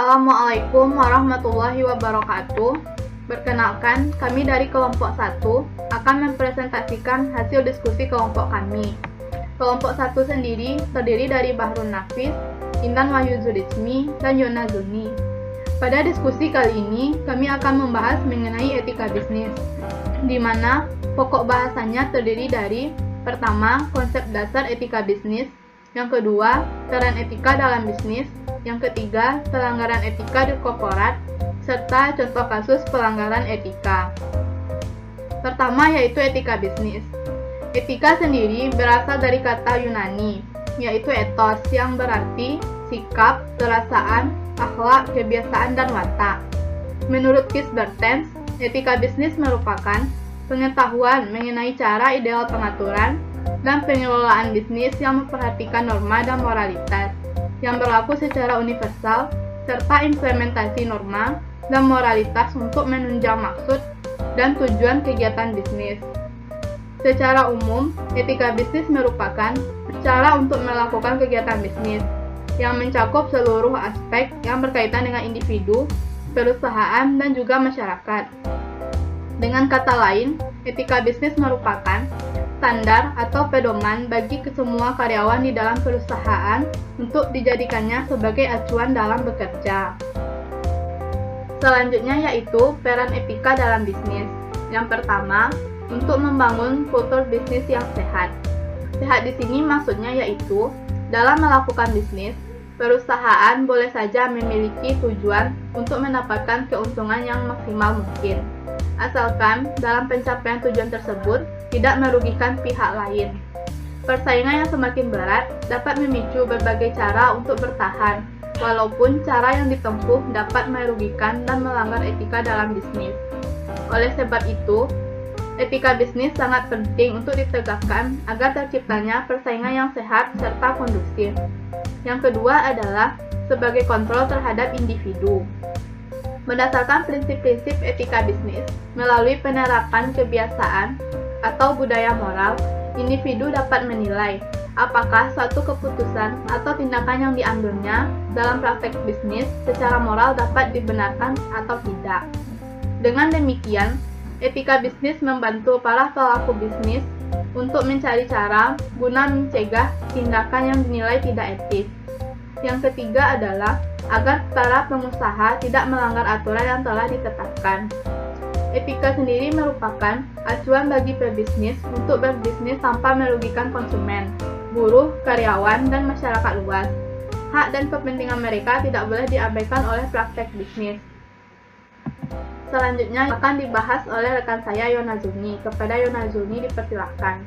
Assalamualaikum warahmatullahi wabarakatuh. Perkenalkan, kami dari kelompok 1 akan mempresentasikan hasil diskusi kelompok kami. Kelompok 1 sendiri terdiri dari Bahrun Nafis, Intan Wahyu Zulitsmi, dan Yona Zuni. Pada diskusi kali ini, kami akan membahas mengenai etika bisnis, di mana pokok bahasannya terdiri dari pertama, konsep dasar etika bisnis, yang kedua, peran etika dalam bisnis, yang ketiga, pelanggaran etika di korporat, serta contoh kasus pelanggaran etika. Pertama yaitu etika bisnis. Etika sendiri berasal dari kata Yunani, yaitu ethos yang berarti sikap, perasaan, akhlak, kebiasaan, dan watak. Menurut Keith Bertens, etika bisnis merupakan pengetahuan mengenai cara ideal pengaturan dan pengelolaan bisnis yang memperhatikan norma dan moralitas yang berlaku secara universal, serta implementasi norma dan moralitas untuk menunjang maksud dan tujuan kegiatan bisnis. Secara umum, etika bisnis merupakan cara untuk melakukan kegiatan bisnis yang mencakup seluruh aspek yang berkaitan dengan individu, perusahaan, dan juga masyarakat. Dengan kata lain, etika bisnis merupakan standar atau pedoman bagi semua karyawan di dalam perusahaan untuk dijadikannya sebagai acuan dalam bekerja. Selanjutnya yaitu peran etika dalam bisnis. Yang pertama, untuk membangun kultur bisnis yang sehat. Sehat di sini maksudnya yaitu dalam melakukan bisnis, perusahaan boleh saja memiliki tujuan untuk mendapatkan keuntungan yang maksimal mungkin, asalkan dalam pencapaian tujuan tersebut tidak merugikan pihak lain. Persaingan yang semakin berat dapat memicu berbagai cara untuk bertahan, walaupun cara yang ditempuh dapat merugikan dan melanggar etika dalam bisnis. Oleh sebab itu, etika bisnis sangat penting untuk ditegakkan agar terciptanya persaingan yang sehat serta kondusif. Yang kedua adalah sebagai kontrol terhadap individu. Berdasarkan prinsip-prinsip etika bisnis, melalui penerapan kebiasaan atau budaya moral, individu dapat menilai apakah suatu keputusan atau tindakan yang diambilnya dalam praktek bisnis secara moral dapat dibenarkan atau tidak. Dengan demikian, etika bisnis membantu para pelaku bisnis untuk mencari cara guna mencegah tindakan yang dinilai tidak etis. Yang ketiga adalah agar para pengusaha tidak melanggar aturan yang telah ditetapkan. Etika sendiri merupakan acuan bagi pebisnis untuk berbisnis tanpa merugikan konsumen, buruh, karyawan, dan masyarakat luas. Hak dan kepentingan mereka tidak boleh diabaikan oleh praktek bisnis. Selanjutnya akan dibahas oleh rekan saya Yona Zuni. Kepada Yona Zuni dipersilahkan.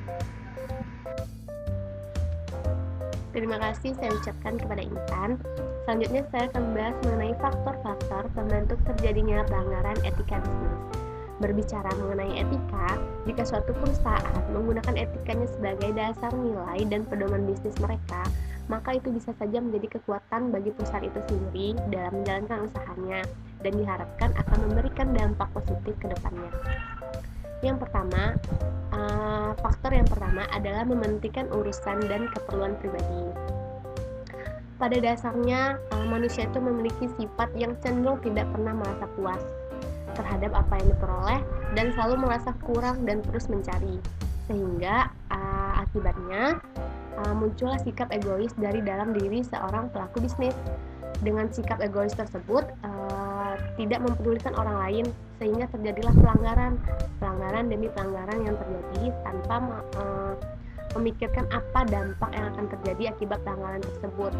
Terima kasih saya ucapkan kepada Intan. Selanjutnya saya akan membahas mengenai faktor-faktor pembentuk terjadinya pelanggaran etika bisnis. Berbicara mengenai etika, jika suatu perusahaan menggunakan etikanya sebagai dasar nilai dan pedoman bisnis mereka, maka itu bisa saja menjadi kekuatan bagi perusahaan itu sendiri dalam menjalankan usahanya dan diharapkan akan memberikan dampak positif ke depannya. Faktor yang pertama adalah mementingkan urusan dan keperluan pribadi. Pada dasarnya, manusia itu memiliki sifat yang cenderung tidak pernah merasa puas terhadap apa yang diperoleh dan selalu merasa kurang dan terus mencari, sehingga akibatnya muncullah sikap egois dari dalam diri seorang pelaku bisnis. Dengan sikap egois tersebut tidak mempedulikan orang lain, sehingga terjadilah pelanggaran demi pelanggaran yang terjadi tanpa memikirkan apa dampak yang akan terjadi akibat pelanggaran tersebut,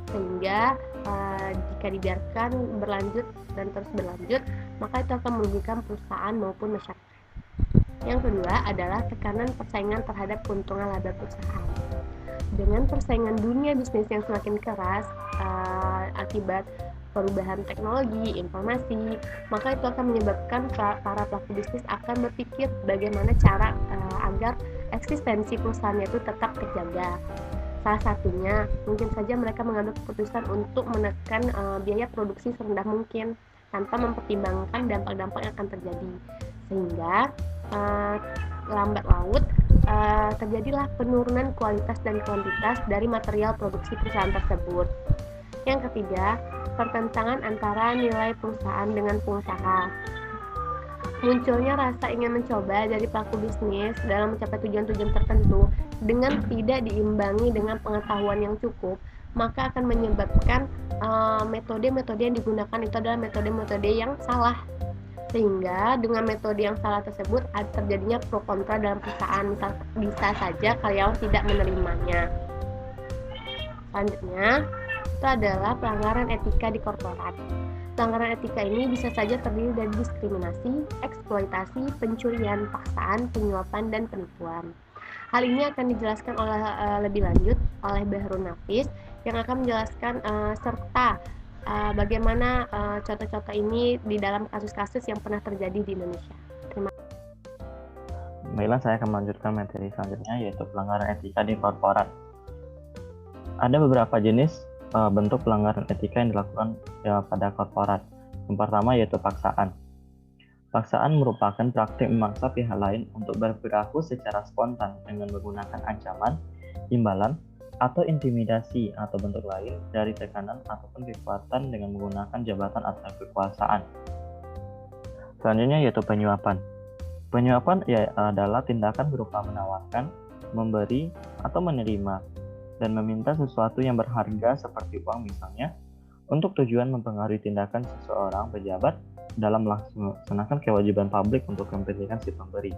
sehingga jika dibiarkan berlanjut dan terus berlanjut, maka itu akan merugikan perusahaan maupun masyarakat. Yang kedua adalah tekanan persaingan terhadap keuntungan laba perusahaan. Dengan persaingan dunia bisnis yang semakin keras akibat perubahan teknologi, informasi, maka itu akan menyebabkan para pelaku bisnis akan berpikir bagaimana cara agar eksistensi perusahaannya itu tetap terjaga. Salah satunya, mungkin saja mereka mengambil keputusan untuk menekan biaya produksi serendah mungkin tanpa mempertimbangkan dampak-dampak yang akan terjadi, sehingga lambat laut terjadilah penurunan kualitas dan kuantitas dari material produksi perusahaan tersebut. Yang ketiga, pertentangan antara nilai perusahaan dengan pengusaha. Munculnya rasa ingin mencoba dari pelaku bisnis dalam mencapai tujuan-tujuan tertentu dengan tidak diimbangi dengan pengetahuan yang cukup, maka akan menyebabkan metode-metode yang digunakan itu adalah metode-metode yang salah. Sehingga dengan metode yang salah tersebut terjadinya pro kontra dalam perusahaan. Bisa saja karyawan tidak menerimanya. Selanjutnya, itu adalah pelanggaran etika di korporat. Pelanggaran etika ini bisa saja terdiri dari diskriminasi, eksploitasi, pencurian, paksaan, penyuapan, dan penipuan. Hal ini akan dijelaskan lebih lanjut oleh Bahrun Nafis yang akan menjelaskan serta bagaimana contoh-contoh ini di dalam kasus-kasus yang pernah terjadi di Indonesia. Terima kasih. Baiklah, saya akan melanjutkan materi selanjutnya, yaitu pelanggaran etika di korporat. Ada beberapa jenis bentuk pelanggaran etika yang dilakukan pada korporat. Yang pertama yaitu paksaan. Paksaan merupakan praktik memaksa pihak lain untuk berperilaku secara spontan dengan menggunakan ancaman, imbalan, atau intimidasi atau bentuk lain dari tekanan ataupun kekuatan dengan menggunakan jabatan atau kekuasaan. Selanjutnya yaitu penyuapan. Penyuapan adalah tindakan berupa menawarkan, memberi, atau menerima dan meminta sesuatu yang berharga seperti uang misalnya, untuk tujuan mempengaruhi tindakan seseorang pejabat dalam melaksanakan kewajiban publik untuk kepentingan si pemberi.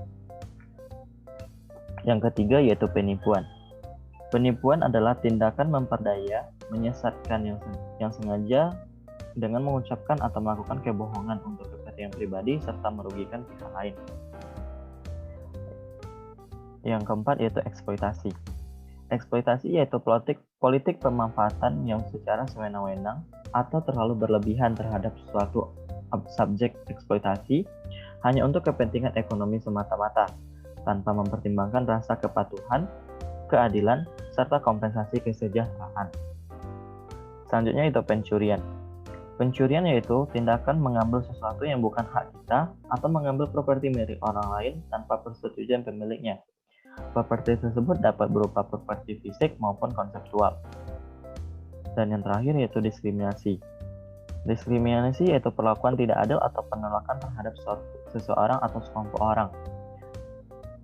Yang ketiga yaitu penipuan. Penipuan adalah tindakan memperdaya, menyesatkan yang sengaja dengan mengucapkan atau melakukan kebohongan untuk kepentingan pribadi serta merugikan pihak lain. Yang keempat yaitu eksploitasi. Eksploitasi yaitu politik pemanfaatan yang secara sewenang-wenang atau terlalu berlebihan terhadap suatu subjek eksploitasi hanya untuk kepentingan ekonomi semata-mata, tanpa mempertimbangkan rasa kepatuhan, keadilan, serta kompensasi kesejahteraan. Selanjutnya itu pencurian. Pencurian yaitu tindakan mengambil sesuatu yang bukan hak kita atau mengambil properti milik orang lain tanpa persetujuan pemiliknya. Properti tersebut dapat berupa properti fisik maupun konseptual. Dan yang terakhir yaitu diskriminasi. Diskriminasi yaitu perlakuan tidak adil atau penolakan terhadap seseorang atau sekelompok orang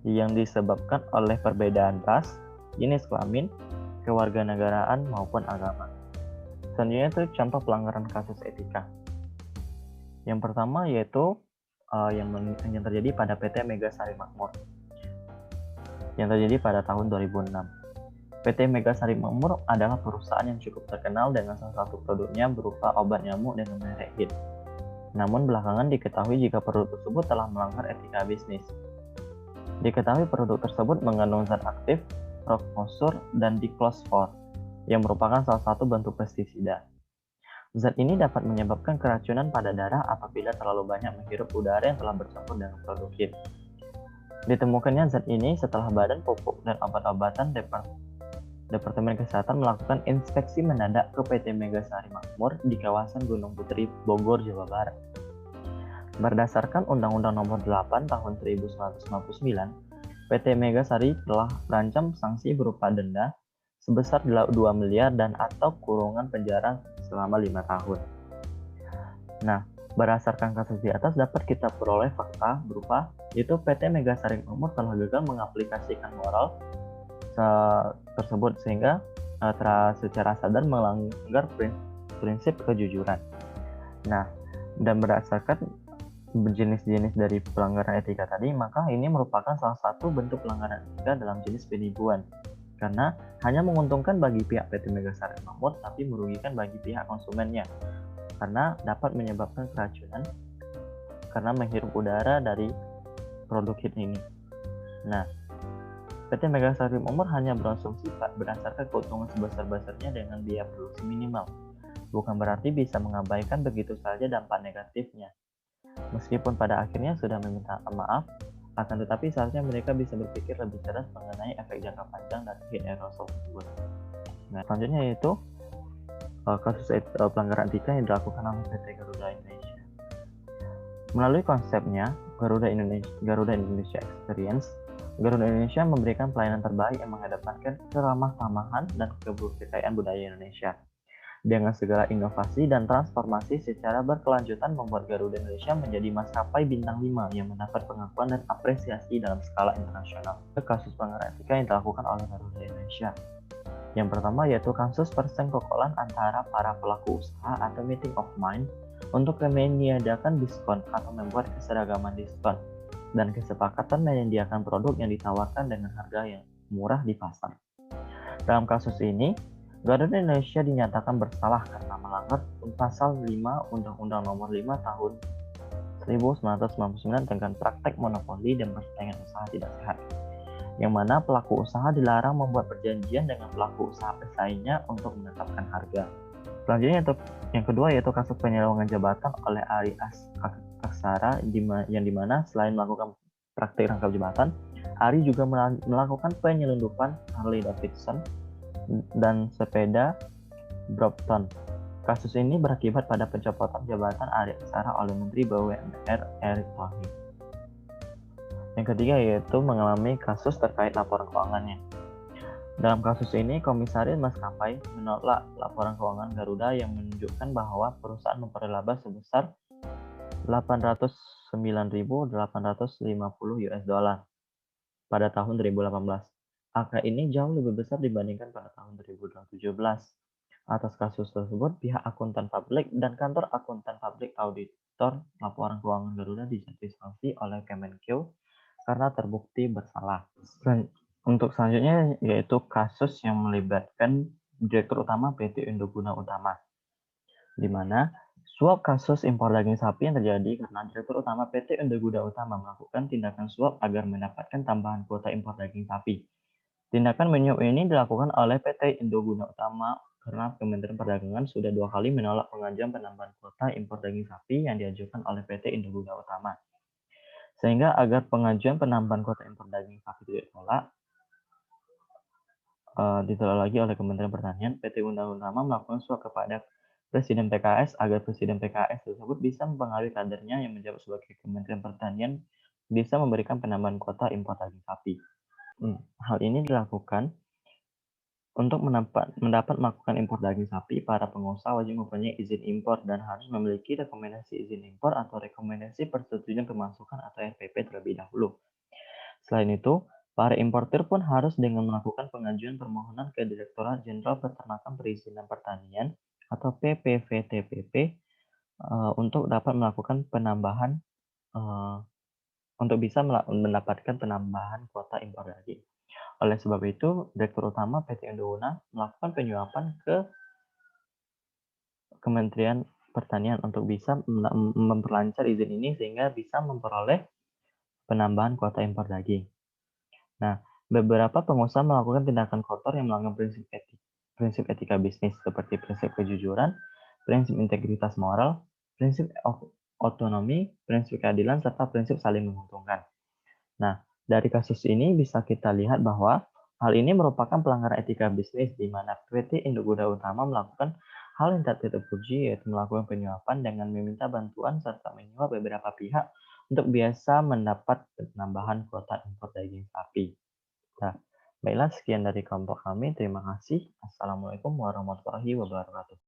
yang disebabkan oleh perbedaan ras, jenis kelamin, kewarganegaraan maupun agama. Selanjutnya itu contoh pelanggaran kasus etika. Yang pertama yaitu yang terjadi pada PT Megasari Makmur yang terjadi pada tahun 2006. PT Megasari Makmur adalah perusahaan yang cukup terkenal dengan salah satu produknya berupa obat nyamuk dengan merek HIT. Namun belakangan diketahui jika produk tersebut telah melanggar etika bisnis. Diketahui produk tersebut mengandung zat aktif, rofosfur, dan diklosfor, yang merupakan salah satu bentuk pestisida. Zat ini dapat menyebabkan keracunan pada darah apabila terlalu banyak menghirup udara yang telah bercampur dengan produk HIT. Ditemukannya zat ini setelah Badan Pupuk dan Obat-obatan Departemen Kesehatan melakukan inspeksi mendadak ke PT Megasari Makmur di kawasan Gunung Putri, Bogor, Jawa Barat. Berdasarkan Undang-Undang Nomor 8 Tahun 1999, PT Megasari telah terancam sanksi berupa denda sebesar 2 miliar dan atau kurungan penjara selama 5 tahun. Nah, berdasarkan kasus di atas dapat kita peroleh fakta berupa yaitu PT Megasari Makmur telah gagal mengaplikasikan moral tersebut sehingga secara sadar melanggar prinsip kejujuran. Nah, dan berdasarkan jenis-jenis dari pelanggaran etika tadi, maka ini merupakan salah satu bentuk pelanggaran etika dalam jenis penipuan. Karena hanya menguntungkan bagi pihak PT Megasari Makmur tapi merugikan bagi pihak konsumennya. Karena dapat menyebabkan keracunan karena menghirup udara dari produk HIT ini. Nah, PT Megasari Makmur hanya berasumsi berdasarkan keuntungan sebesar-besarnya dengan biaya produksi minimal. Bukan berarti bisa mengabaikan begitu saja dampak negatifnya. Meskipun pada akhirnya sudah meminta maaf, akan tetapi seharusnya mereka bisa berpikir lebih cerdas mengenai efek jangka panjang dari HIT aerosol tersebut. Nah, selanjutnya yaitu kasus pelanggaran etika yang dilakukan oleh PT Garuda Indonesia. Melalui konsepnya Garuda Indonesia Experience, Garuda Indonesia memberikan pelayanan terbaik yang mengedepankan keramah-tamahan dan kebudayaan budaya Indonesia. Dengan segala inovasi dan transformasi secara berkelanjutan membuat Garuda Indonesia menjadi maskapai bintang 5 yang mendapat pengakuan dan apresiasi dalam skala internasional. Kasus pelanggaran etika yang dilakukan oleh Garuda Indonesia. Yang pertama yaitu kasus persengkokolan antara para pelaku usaha atau meeting of mind untuk meniadakan diskon atau membuat keseragaman diskon dan kesepakatan menyediakan produk yang ditawarkan dengan harga yang murah di pasar. Dalam kasus ini, Garuda Indonesia dinyatakan bersalah karena melanggar pasal 5 Undang-Undang Nomor 5 Tahun 1999 tentang praktek monopoli dan persaingan usaha tidak sehat, yang mana pelaku usaha dilarang membuat perjanjian dengan pelaku usaha pesaingnya untuk menetapkan harga. Selanjutnya yang kedua yaitu kasus penyelewengan jabatan oleh Ari Aksara yang dimana selain melakukan praktik rangkap jabatan, Ari juga melakukan penyelundupan Harley Davidson dan sepeda Brompton. Kasus ini berakibat pada pencopotan jabatan Ari Aksara oleh Menteri BUMN Erick Thohir. Yang ketiga yaitu mengalami kasus terkait laporan keuangannya. Dalam kasus ini, komisaris maskapai menolak laporan keuangan Garuda yang menunjukkan bahwa perusahaan memperoleh laba sebesar 809.850 US dollar pada tahun 2018. Angka ini jauh lebih besar dibandingkan pada tahun 2017. Atas kasus tersebut, pihak akuntan publik dan kantor akuntan publik auditor laporan keuangan Garuda dijatuhi sanksi oleh Kemenkeu karena terbukti bersalah. Untuk selanjutnya yaitu kasus yang melibatkan Direktur Utama PT Indoguna Utama, di mana suap kasus impor daging sapi yang terjadi karena Direktur Utama PT Indoguna Utama melakukan tindakan suap agar mendapatkan tambahan kuota impor daging sapi. Tindakan menyuap ini dilakukan oleh PT Indoguna Utama karena Kementerian Perdagangan sudah 2 kali menolak pengajuan penambahan kuota impor daging sapi yang diajukan oleh PT Indoguna Utama. Sehingga agar pengajuan penambahan kuota impor daging sapi tidak ditolak lagi oleh Kementerian Pertanian, PT Indoguna Utama melakukan suap kepada Presiden PKS agar Presiden PKS tersebut bisa mempengaruhi kadernya yang menjabat sebagai Kementerian Pertanian bisa memberikan penambahan kuota impor daging sapi. Hal ini dilakukan untuk mendapat melakukan impor daging sapi, para pengusaha wajib mempunyai izin impor dan harus memiliki rekomendasi izin impor atau rekomendasi persetujuan pemasukan atau RPP terlebih dahulu. Selain itu, para importir pun harus dengan melakukan pengajuan permohonan ke Direktorat Jenderal Peternakan Perizinan Pertanian atau PPVTPP untuk dapat melakukan penambahan untuk bisa mendapatkan penambahan kuota impor daging. Oleh sebab itu, Direktur Utama PT Indoguna melakukan penyuapan ke Kementerian Pertanian untuk bisa memperlancar izin ini sehingga bisa memperoleh penambahan kuota impor daging. Nah, beberapa pengusaha melakukan tindakan kotor yang melanggar prinsip etika bisnis seperti prinsip kejujuran, prinsip integritas moral, prinsip otonomi, prinsip keadilan, serta prinsip saling menguntungkan. Nah, dari kasus ini bisa kita lihat bahwa hal ini merupakan pelanggaran etika bisnis di mana PT Indoguna Utama melakukan hal yang tak terpuji yaitu melakukan penyuapan dengan meminta bantuan serta menyuap beberapa pihak untuk biasa mendapat penambahan kuota impor daging sapi. Nah, baiklah sekian dari kelompok kami. Terima kasih. Assalamualaikum warahmatullahi wabarakatuh.